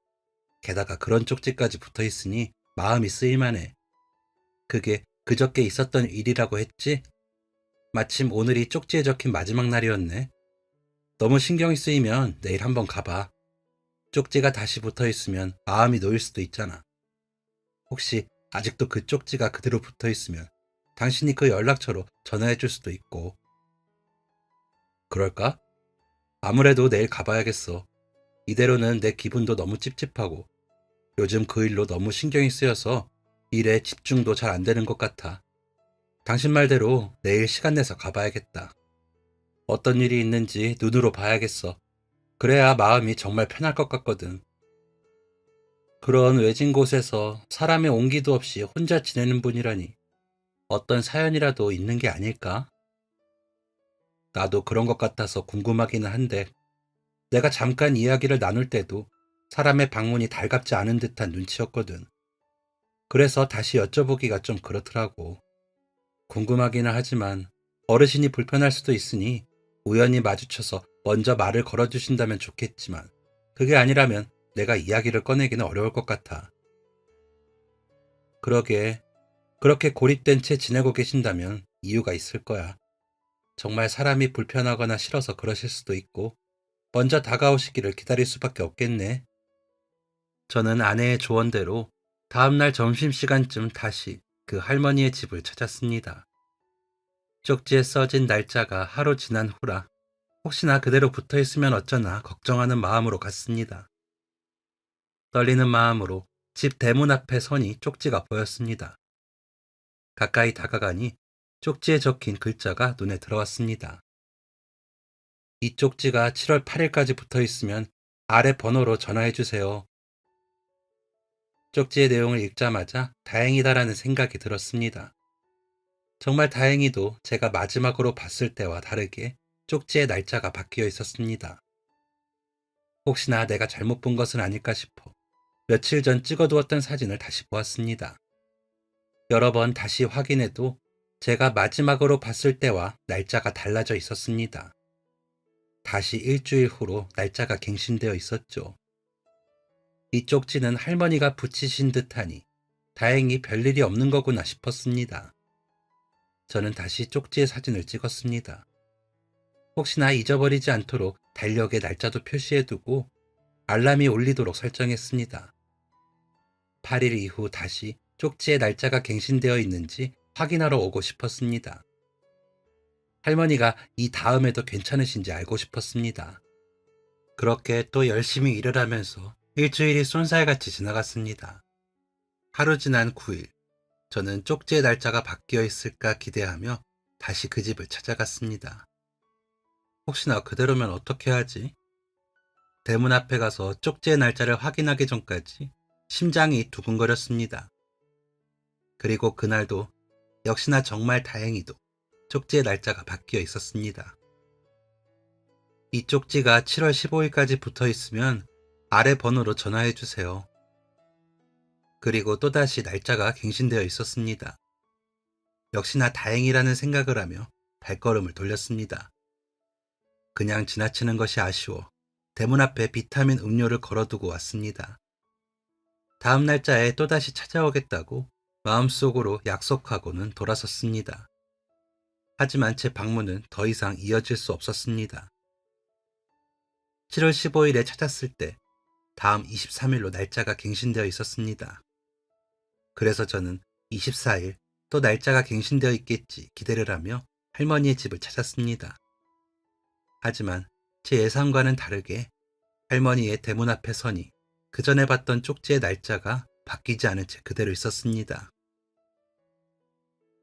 게다가 그런 쪽지까지 붙어 있으니 마음이 쓰일만해. 그게 그저께 있었던 일이라고 했지? 마침 오늘이 쪽지에 적힌 마지막 날이었네. 너무 신경이 쓰이면 내일 한번 가봐. 쪽지가 다시 붙어 있으면 마음이 놓일 수도 있잖아. 혹시 아직도 그 쪽지가 그대로 붙어 있으면 당신이 그 연락처로 전화해 줄 수도 있고. 그럴까? 아무래도 내일 가봐야겠어. 이대로는 내 기분도 너무 찝찝하고 요즘 그 일로 너무 신경이 쓰여서 일에 집중도 잘 안 되는 것 같아. 당신 말대로 내일 시간 내서 가봐야겠다. 어떤 일이 있는지 눈으로 봐야겠어. 그래야 마음이 정말 편할 것 같거든. 그런 외진 곳에서 사람의 온기도 없이 혼자 지내는 분이라니 어떤 사연이라도 있는 게 아닐까? 나도 그런 것 같아서 궁금하기는 한데 내가 잠깐 이야기를 나눌 때도 사람의 방문이 달갑지 않은 듯한 눈치였거든. 그래서 다시 여쭤보기가 좀 그렇더라고. 궁금하기는 하지만 어르신이 불편할 수도 있으니 우연히 마주쳐서 먼저 말을 걸어주신다면 좋겠지만 그게 아니라면 내가 이야기를 꺼내기는 어려울 것 같아. 그러게, 그렇게 고립된 채 지내고 계신다면 이유가 있을 거야. 정말 사람이 불편하거나 싫어서 그러실 수도 있고 먼저 다가오시기를 기다릴 수밖에 없겠네. 저는 아내의 조언대로 다음날 점심시간쯤 다시 그 할머니의 집을 찾았습니다. 쪽지에 써진 날짜가 하루 지난 후라 혹시나 그대로 붙어있으면 어쩌나 걱정하는 마음으로 갔습니다. 떨리는 마음으로 집 대문 앞에 서니 쪽지가 보였습니다. 가까이 다가가니 쪽지에 적힌 글자가 눈에 들어왔습니다. 이 쪽지가 7월 8일까지 붙어있으면 아래 번호로 전화해주세요. 쪽지의 내용을 읽자마자 다행이다라는 생각이 들었습니다. 정말 다행히도 제가 마지막으로 봤을 때와 다르게 쪽지의 날짜가 바뀌어 있었습니다. 혹시나 내가 잘못 본 것은 아닐까 싶어 며칠 전 찍어두었던 사진을 다시 보았습니다. 여러 번 다시 확인해도 제가 마지막으로 봤을 때와 날짜가 달라져 있었습니다. 다시 일주일 후로 날짜가 갱신되어 있었죠. 이 쪽지는 할머니가 붙이신 듯하니 다행히 별일이 없는 거구나 싶었습니다. 저는 다시 쪽지의 사진을 찍었습니다. 혹시나 잊어버리지 않도록 달력에 날짜도 표시해두고 알람이 울리도록 설정했습니다. 8일 이후 다시 쪽지의 날짜가 갱신되어 있는지 확인하러 오고 싶었습니다. 할머니가 이 다음에도 괜찮으신지 알고 싶었습니다. 그렇게 또 열심히 일을 하면서 일주일이 쏜살같이 지나갔습니다. 하루 지난 9일, 저는 쪽지의 날짜가 바뀌어 있을까 기대하며 다시 그 집을 찾아갔습니다. 혹시나 그대로면 어떻게 하지? 대문 앞에 가서 쪽지의 날짜를 확인하기 전까지 심장이 두근거렸습니다. 그리고 그날도 역시나 정말 다행히도 쪽지의 날짜가 바뀌어 있었습니다. 이 쪽지가 7월 15일까지 붙어 있으면 아래 번호로 전화해 주세요. 그리고 또다시 날짜가 갱신되어 있었습니다. 역시나 다행이라는 생각을 하며 발걸음을 돌렸습니다. 그냥 지나치는 것이 아쉬워 대문 앞에 비타민 음료를 걸어두고 왔습니다. 다음 날짜에 또다시 찾아오겠다고 마음속으로 약속하고는 돌아섰습니다. 하지만 제 방문은 더 이상 이어질 수 없었습니다. 7월 15일에 찾았을 때 다음 23일로 날짜가 갱신되어 있었습니다. 그래서 저는 24일 또 날짜가 갱신되어 있겠지 기대를 하며 할머니의 집을 찾았습니다. 하지만 제 예상과는 다르게 할머니의 대문 앞에 서니 그 전에 봤던 쪽지의 날짜가 바뀌지 않은 채 그대로 있었습니다.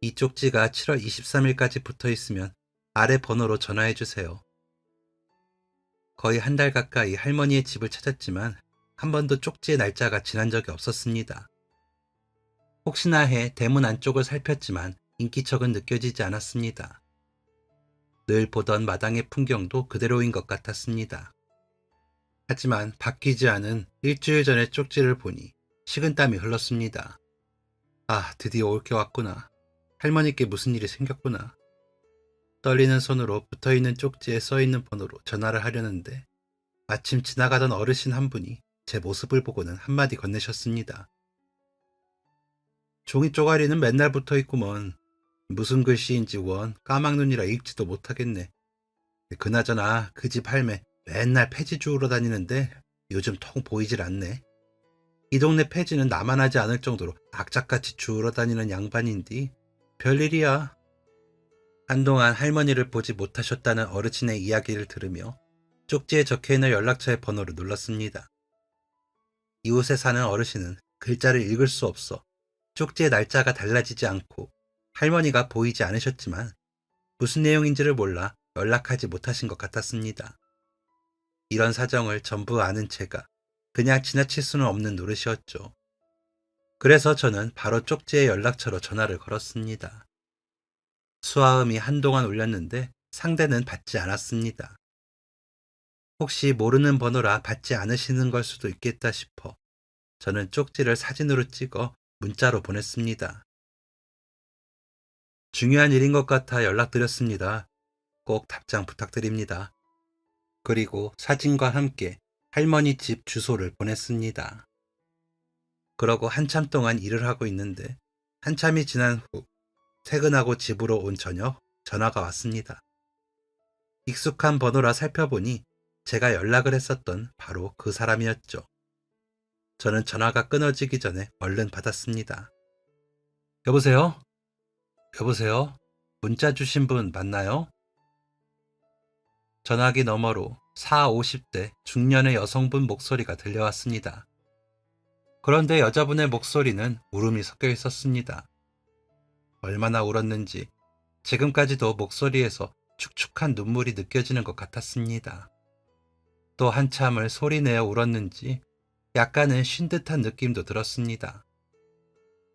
이 쪽지가 7월 23일까지 붙어 있으면 아래 번호로 전화해 주세요. 거의 한 달 가까이 할머니의 집을 찾았지만 한 번도 쪽지의 날짜가 지난 적이 없었습니다. 혹시나 해 대문 안쪽을 살폈지만 인기척은 느껴지지 않았습니다. 늘 보던 마당의 풍경도 그대로인 것 같았습니다. 하지만 바뀌지 않은 일주일 전의 쪽지를 보니 식은땀이 흘렀습니다. 아, 드디어 올 게 왔구나. 할머니께 무슨 일이 생겼구나. 떨리는 손으로 붙어있는 쪽지에 써있는 번호로 전화를 하려는데 마침 지나가던 어르신 한 분이 제 모습을 보고는 한마디 건네셨습니다. 종이 쪼가리는 맨날 붙어있구먼. 무슨 글씨인지 원 까막눈이라 읽지도 못하겠네. 그나저나 그 집 할매 맨날 폐지 주우러 다니는데 요즘 통 보이질 않네. 이 동네 폐지는 나만 하지 않을 정도로 악착같이 주우러 다니는 양반인디 별일이야. 한동안 할머니를 보지 못하셨다는 어르신의 이야기를 들으며 쪽지에 적혀있는 연락처의 번호를 눌렀습니다. 이웃에 사는 어르신은 글자를 읽을 수 없어 쪽지의 날짜가 달라지지 않고 할머니가 보이지 않으셨지만 무슨 내용인지를 몰라 연락하지 못하신 것 같았습니다. 이런 사정을 전부 아는 제가 그냥 지나칠 수는 없는 노릇이었죠. 그래서 저는 바로 쪽지의 연락처로 전화를 걸었습니다. 수화음이 한동안 울렸는데 상대는 받지 않았습니다. 혹시 모르는 번호라 받지 않으시는 걸 수도 있겠다 싶어 저는 쪽지를 사진으로 찍어 문자로 보냈습니다. 중요한 일인 것 같아 연락드렸습니다. 꼭 답장 부탁드립니다. 그리고 사진과 함께 할머니 집 주소를 보냈습니다. 그러고 한참 동안 일을 하고 있는데 한참이 지난 후 퇴근하고 집으로 온 저녁 전화가 왔습니다. 익숙한 번호라 살펴보니 제가 연락을 했었던 바로 그 사람이었죠. 저는 전화가 끊어지기 전에 얼른 받았습니다. 여보세요? 여보세요? 문자 주신 분 맞나요? 전화기 너머로 40, 50대 중년의 여성분 목소리가 들려왔습니다. 그런데 여자분의 목소리는 울음이 섞여 있었습니다. 얼마나 울었는지 지금까지도 목소리에서 축축한 눈물이 느껴지는 것 같았습니다. 또 한참을 소리내어 울었는지 약간은 쉰 듯한 느낌도 들었습니다.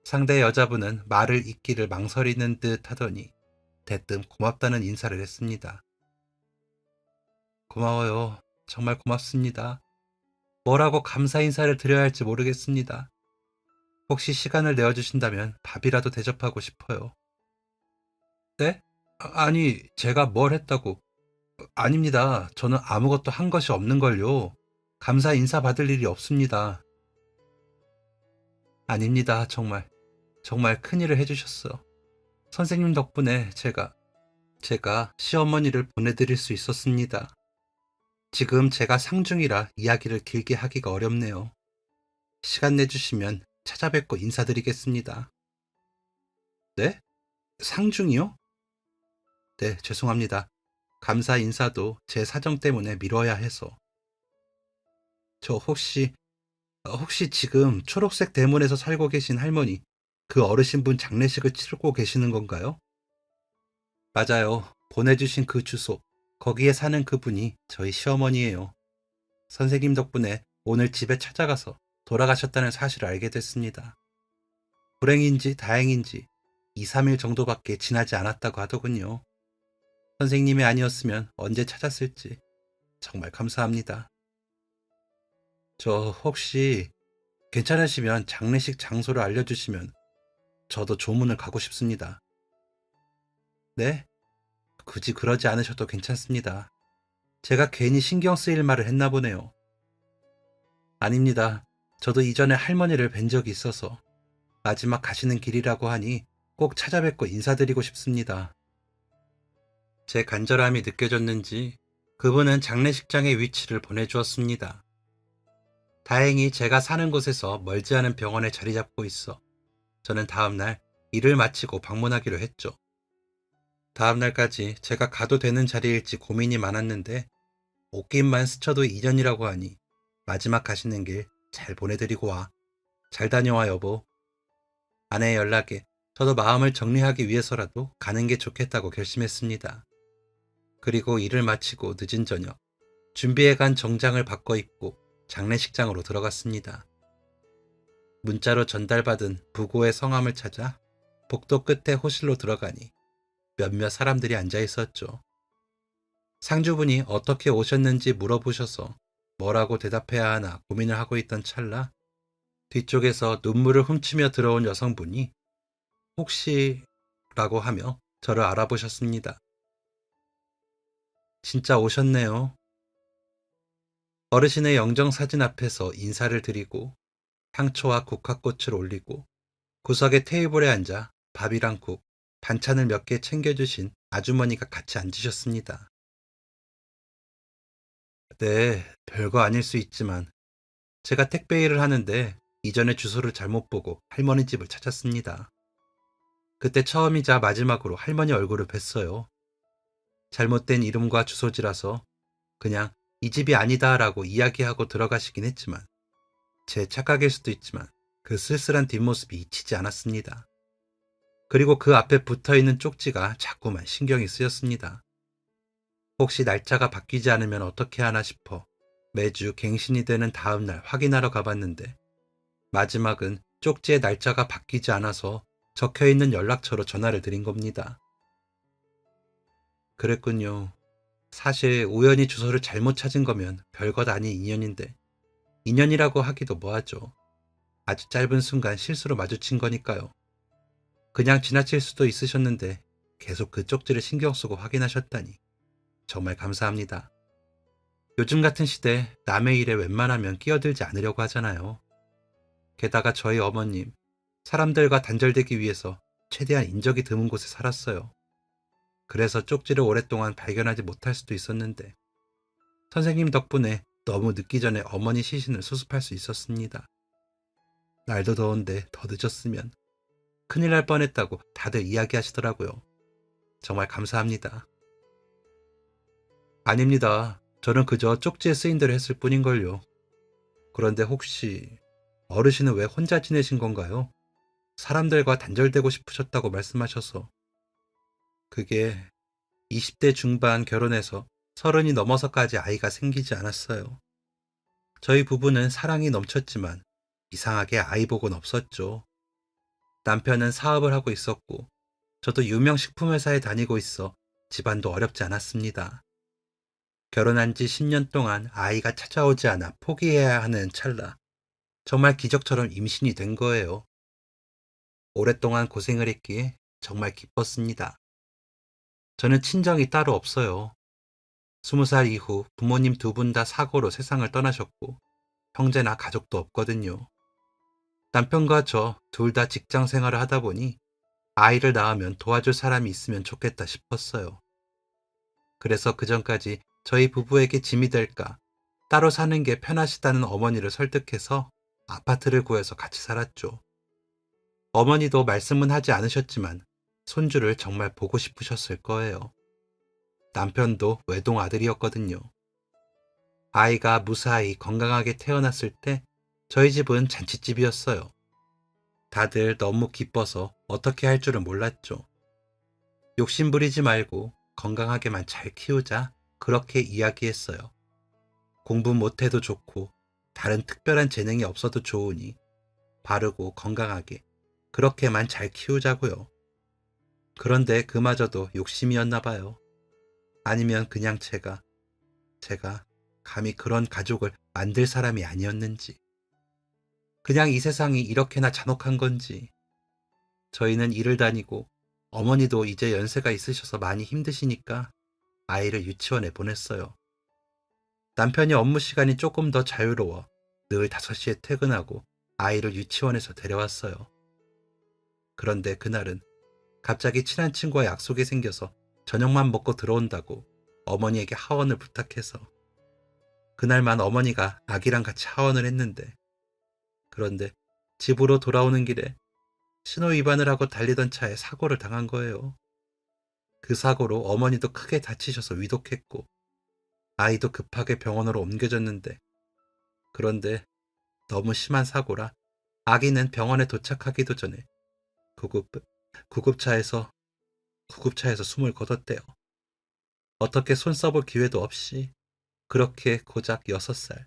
상대 여자분은 말을 잇기를 망설이는 듯 하더니 대뜸 고맙다는 인사를 했습니다. 고마워요. 정말 고맙습니다. 뭐라고 감사 인사를 드려야 할지 모르겠습니다. 혹시 시간을 내어주신다면 밥이라도 대접하고 싶어요. 네? 아니, 제가 뭘 했다고. 아닙니다. 저는 아무것도 한 것이 없는걸요. 감사 인사 받을 일이 없습니다. 아닙니다. 정말. 정말 큰일을 해주셨어. 선생님 덕분에 제가 시어머니를 보내드릴 수 있었습니다. 지금 제가 상중이라 이야기를 길게 하기가 어렵네요. 시간 내주시면 찾아뵙고 인사드리겠습니다. 네? 상중이요? 네, 죄송합니다. 감사 인사도 제 사정 때문에 미뤄야 해서. 저 혹시 지금 초록색 대문에서 살고 계신 할머니, 그 어르신분 장례식을 치르고 계시는 건가요? 맞아요. 보내주신 그 주소, 거기에 사는 그분이 저희 시어머니예요. 선생님 덕분에 오늘 집에 찾아가서 돌아가셨다는 사실을 알게 됐습니다. 불행인지 다행인지 2, 3일 정도밖에 지나지 않았다고 하더군요. 선생님이 아니었으면 언제 찾았을지 정말 감사합니다. 저 혹시 괜찮으시면 장례식 장소를 알려주시면 저도 조문을 가고 싶습니다. 네? 굳이 그러지 않으셔도 괜찮습니다. 제가 괜히 신경 쓰일 말을 했나 보네요. 아닙니다. 저도 이전에 할머니를 뵌 적이 있어서 마지막 가시는 길이라고 하니 꼭 찾아뵙고 인사드리고 싶습니다. 제 간절함이 느껴졌는지 그분은 장례식장의 위치를 보내주었습니다. 다행히 제가 사는 곳에서 멀지 않은 병원에 자리 잡고 있어 저는 다음날 일을 마치고 방문하기로 했죠. 다음날까지 제가 가도 되는 자리일지 고민이 많았는데 옷깃만 스쳐도 2년이라고 하니 마지막 가시는 길 잘 보내드리고 와. 잘 다녀와 여보. 아내의 연락에 저도 마음을 정리하기 위해서라도 가는 게 좋겠다고 결심했습니다. 그리고 일을 마치고 늦은 저녁 준비해간 정장을 바꿔 입고 장례식장으로 들어갔습니다. 문자로 전달받은 부고의 성함을 찾아 복도 끝에 호실로 들어가니 몇몇 사람들이 앉아 있었죠. 상주분이 어떻게 오셨는지 물어보셔서 뭐라고 대답해야 하나 고민을 하고 있던 찰나 뒤쪽에서 눈물을 훔치며 들어온 여성분이 혹시 라고 하며 저를 알아보셨습니다. 진짜 오셨네요. 어르신의 영정사진 앞에서 인사를 드리고 향초와 국화꽃을 올리고 구석의 테이블에 앉아 밥이랑 국, 반찬을 몇 개 챙겨주신 아주머니가 같이 앉으셨습니다. 네, 별거 아닐 수 있지만 제가 택배 일을 하는데 이전에 주소를 잘못 보고 할머니 집을 찾았습니다. 그때 처음이자 마지막으로 할머니 얼굴을 뵀어요. 잘못된 이름과 주소지라서 그냥 이 집이 아니다라고 이야기하고 들어가시긴 했지만 제 착각일 수도 있지만 그 쓸쓸한 뒷모습이 잊히지 않았습니다. 그리고 그 앞에 붙어있는 쪽지가 자꾸만 신경이 쓰였습니다. 혹시 날짜가 바뀌지 않으면 어떻게 하나 싶어 매주 갱신이 되는 다음날 확인하러 가봤는데 마지막은 쪽지의 날짜가 바뀌지 않아서 적혀있는 연락처로 전화를 드린 겁니다. 그랬군요. 사실 우연히 주소를 잘못 찾은 거면 별것 아닌 인연인데 인연이라고 하기도 뭐하죠. 아주 짧은 순간 실수로 마주친 거니까요. 그냥 지나칠 수도 있으셨는데 계속 그 쪽지를 신경 쓰고 확인하셨다니 정말 감사합니다. 요즘 같은 시대 남의 일에 웬만하면 끼어들지 않으려고 하잖아요. 게다가 저희 어머님 사람들과 단절되기 위해서 최대한 인적이 드문 곳에 살았어요. 그래서 쪽지를 오랫동안 발견하지 못할 수도 있었는데 선생님 덕분에 너무 늦기 전에 어머니 시신을 수습할 수 있었습니다. 날도 더운데 더 늦었으면 큰일 날 뻔했다고 다들 이야기하시더라고요. 정말 감사합니다. 아닙니다. 저는 그저 쪽지에 쓰인 대로 했을 뿐인걸요. 그런데 혹시 어르신은 왜 혼자 지내신 건가요? 사람들과 단절되고 싶으셨다고 말씀하셔서. 그게 20대 중반 결혼해서 30이 넘어서까지 아이가 생기지 않았어요. 저희 부부는 사랑이 넘쳤지만 이상하게 아이 복은 없었죠. 남편은 사업을 하고 있었고 저도 유명 식품회사에 다니고 있어 집안도 어렵지 않았습니다. 결혼한 지 10년 동안 아이가 찾아오지 않아 포기해야 하는 찰나 정말 기적처럼 임신이 된 거예요. 오랫동안 고생을 했기에 정말 기뻤습니다. 저는 친정이 따로 없어요. 20살 이후 부모님 두 분 다 사고로 세상을 떠나셨고 형제나 가족도 없거든요. 남편과 저 둘 다 직장 생활을 하다 보니 아이를 낳으면 도와줄 사람이 있으면 좋겠다 싶었어요. 그래서 그전까지 저희 부부에게 짐이 될까 따로 사는 게 편하시다는 어머니를 설득해서 아파트를 구해서 같이 살았죠. 어머니도 말씀은 하지 않으셨지만 손주를 정말 보고 싶으셨을 거예요. 남편도 외동 아들이었거든요. 아이가 무사히 건강하게 태어났을 때 저희 집은 잔칫집이었어요. 다들 너무 기뻐서 어떻게 할 줄은 몰랐죠. 욕심 부리지 말고 건강하게만 잘 키우자 그렇게 이야기했어요. 공부 못해도 좋고 다른 특별한 재능이 없어도 좋으니 바르고 건강하게 그렇게만 잘 키우자고요. 그런데 그마저도 욕심이었나 봐요. 아니면 그냥 제가 감히 그런 가족을 만들 사람이 아니었는지. 그냥 이 세상이 이렇게나 잔혹한 건지. 저희는 일을 다니고 어머니도 이제 연세가 있으셔서 많이 힘드시니까 아이를 유치원에 보냈어요. 남편이 업무 시간이 조금 더 자유로워 늘 5시에 퇴근하고 아이를 유치원에서 데려왔어요. 그런데 그날은 갑자기 친한 친구와 약속이 생겨서 저녁만 먹고 들어온다고 어머니에게 하원을 부탁해서 그날만 어머니가 아기랑 같이 하원을 했는데 그런데 집으로 돌아오는 길에 신호 위반을 하고 달리던 차에 사고를 당한 거예요. 그 사고로 어머니도 크게 다치셔서 위독했고 아이도 급하게 병원으로 옮겨졌는데 그런데 너무 심한 사고라 아기는 병원에 도착하기도 전에 구급, 구급차에서 구급차에서 숨을 거뒀대요. 어떻게 손 써볼 기회도 없이 그렇게 고작 6살,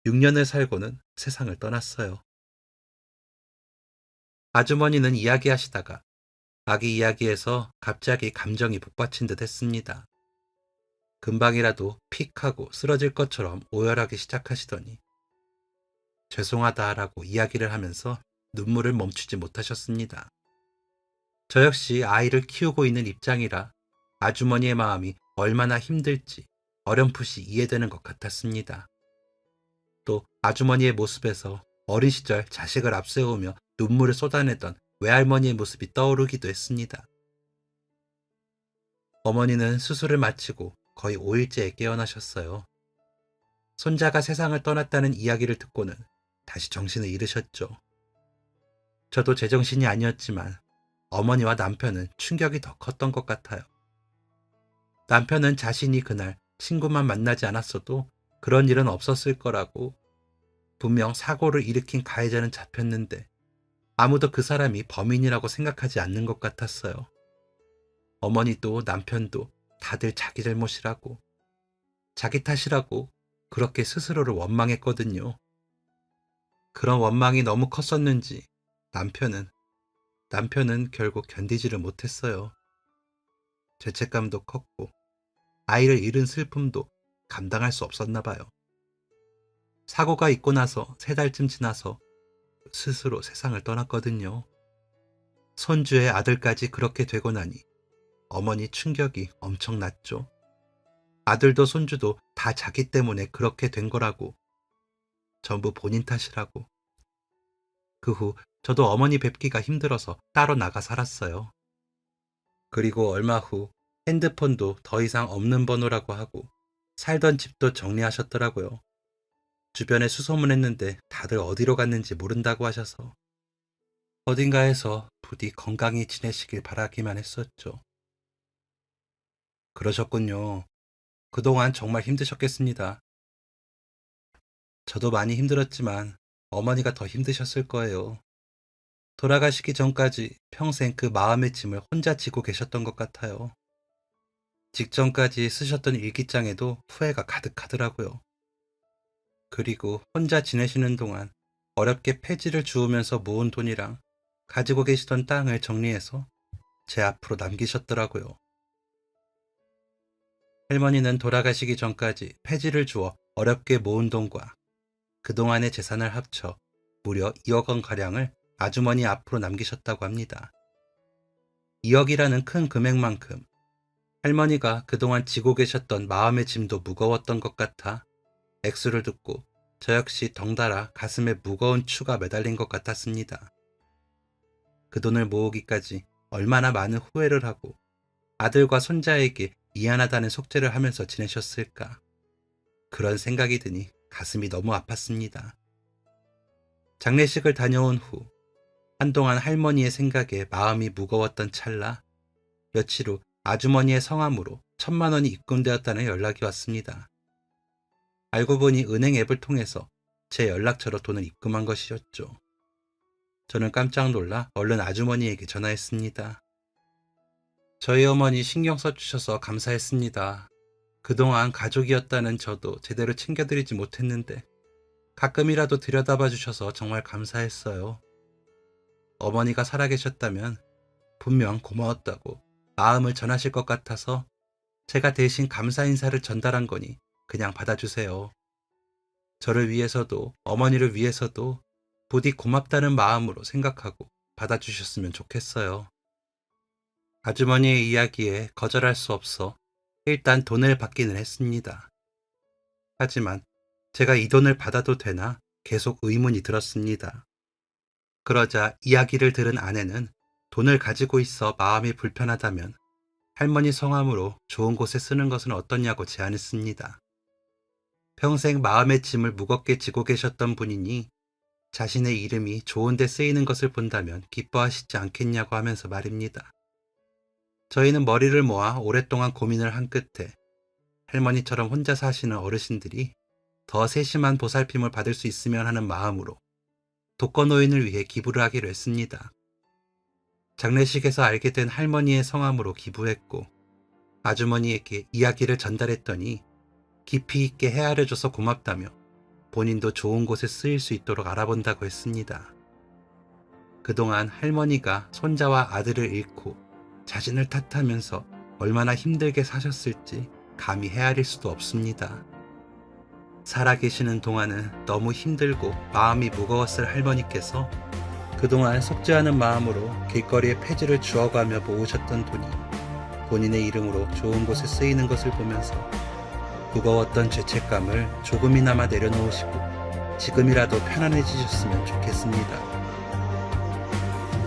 6년을 살고는 세상을 떠났어요. 아주머니는 이야기하시다가 아기 이야기에서 갑자기 감정이 북받친 듯 했습니다. 금방이라도 픽 하고 쓰러질 것처럼 오열하기 시작하시더니 죄송하다라고 이야기를 하면서 눈물을 멈추지 못하셨습니다. 저 역시 아이를 키우고 있는 입장이라 아주머니의 마음이 얼마나 힘들지 어렴풋이 이해되는 것 같았습니다. 또 아주머니의 모습에서 어린 시절 자식을 앞세우며 눈물을 쏟아내던 외할머니의 모습이 떠오르기도 했습니다. 어머니는 수술을 마치고 거의 5일째에 깨어나셨어요. 손자가 세상을 떠났다는 이야기를 듣고는 다시 정신을 잃으셨죠. 저도 제정신이 아니었지만 어머니와 남편은 충격이 더 컸던 것 같아요. 남편은 자신이 그날 친구만 만나지 않았어도 그런 일은 없었을 거라고 분명 사고를 일으킨 가해자는 잡혔는데 아무도 그 사람이 범인이라고 생각하지 않는 것 같았어요. 어머니도 남편도 다들 자기 잘못이라고 자기 탓이라고 그렇게 스스로를 원망했거든요. 그런 원망이 너무 컸었는지 남편은 결국 견디지를 못했어요. 죄책감도 컸고 아이를 잃은 슬픔도 감당할 수 없었나 봐요. 사고가 있고 나서 3달쯤 지나서 스스로 세상을 떠났거든요. 손주의 아들까지 그렇게 되고 나니 어머니 충격이 엄청났죠. 아들도 손주도 다 자기 때문에 그렇게 된 거라고, 전부 본인 탓이라고. 그 후 저도 어머니 뵙기가 힘들어서 따로 나가 살았어요. 그리고 얼마 후 핸드폰도 더 이상 없는 번호라고 하고 살던 집도 정리하셨더라고요. 주변에 수소문했는데 다들 어디로 갔는지 모른다고 하셔서 어딘가에서 부디 건강히 지내시길 바라기만 했었죠. 그러셨군요. 그동안 정말 힘드셨겠습니다. 저도 많이 힘들었지만 어머니가 더 힘드셨을 거예요. 돌아가시기 전까지 평생 그 마음의 짐을 혼자 지고 계셨던 것 같아요. 직전까지 쓰셨던 일기장에도 후회가 가득하더라고요. 그리고 혼자 지내시는 동안 어렵게 폐지를 주우면서 모은 돈이랑 가지고 계시던 땅을 정리해서 제 앞으로 남기셨더라고요. 할머니는 돌아가시기 전까지 폐지를 주어 어렵게 모은 돈과 그동안의 재산을 합쳐 무려 2억 원가량을 아주머니 앞으로 남기셨다고 합니다. 2억이라는 큰 금액만큼 할머니가 그동안 지고 계셨던 마음의 짐도 무거웠던 것 같아 액수를 듣고 저 역시 덩달아 가슴에 무거운 추가 매달린 것 같았습니다. 그 돈을 모으기까지 얼마나 많은 후회를 하고 아들과 손자에게 미안하다는 속죄를 하면서 지내셨을까. 그런 생각이 드니 가슴이 너무 아팠습니다. 장례식을 다녀온 후 한동안 할머니의 생각에 마음이 무거웠던 찰나 며칠 후 아주머니의 성함으로 1,000만 원이 입금되었다는 연락이 왔습니다. 알고 보니 은행 앱을 통해서 제 연락처로 돈을 입금한 것이었죠. 저는 깜짝 놀라 얼른 아주머니에게 전화했습니다. 저희 어머니 신경 써주셔서 감사했습니다. 그동안 가족이었다는 저도 제대로 챙겨드리지 못했는데 가끔이라도 들여다봐 주셔서 정말 감사했어요. 어머니가 살아계셨다면 분명 고마웠다고 마음을 전하실 것 같아서 제가 대신 감사 인사를 전달한 거니 그냥 받아주세요. 저를 위해서도 어머니를 위해서도 부디 고맙다는 마음으로 생각하고 받아주셨으면 좋겠어요. 아주머니의 이야기에 거절할 수 없어 일단 돈을 받기는 했습니다. 하지만 제가 이 돈을 받아도 되나 계속 의문이 들었습니다. 그러자 이야기를 들은 아내는 돈을 가지고 있어 마음이 불편하다면 할머니 성함으로 좋은 곳에 쓰는 것은 어떠냐고 제안했습니다. 평생 마음의 짐을 무겁게 지고 계셨던 분이니 자신의 이름이 좋은 데 쓰이는 것을 본다면 기뻐하시지 않겠냐고 하면서 말입니다. 저희는 머리를 모아 오랫동안 고민을 한 끝에 할머니처럼 혼자 사시는 어르신들이 더 세심한 보살핌을 받을 수 있으면 하는 마음으로 독거노인을 위해 기부를 하기로 했습니다. 장례식에서 알게 된 할머니의 성함으로 기부했고 아주머니에게 이야기를 전달했더니 깊이 있게 헤아려줘서 고맙다며 본인도 좋은 곳에 쓰일 수 있도록 알아본다고 했습니다. 그동안 할머니가 손자와 아들을 잃고 자신을 탓하면서 얼마나 힘들게 사셨을지 감히 헤아릴 수도 없습니다. 살아계시는 동안은 너무 힘들고 마음이 무거웠을 할머니께서 그동안 속죄하는 마음으로 길거리에 폐지를 주워가며 모으셨던 돈이 본인의 이름으로 좋은 곳에 쓰이는 것을 보면서 무거웠던 죄책감을 조금이나마 내려놓으시고 지금이라도 편안해지셨으면 좋겠습니다.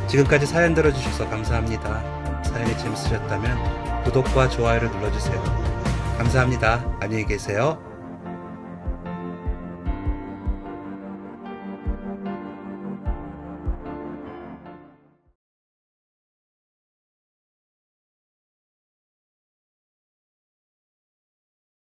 지금까지 사연 들어주셔서 감사합니다. 사연이 재밌으셨다면 구독과 좋아요를 눌러주세요. 감사합니다. 안녕히 계세요.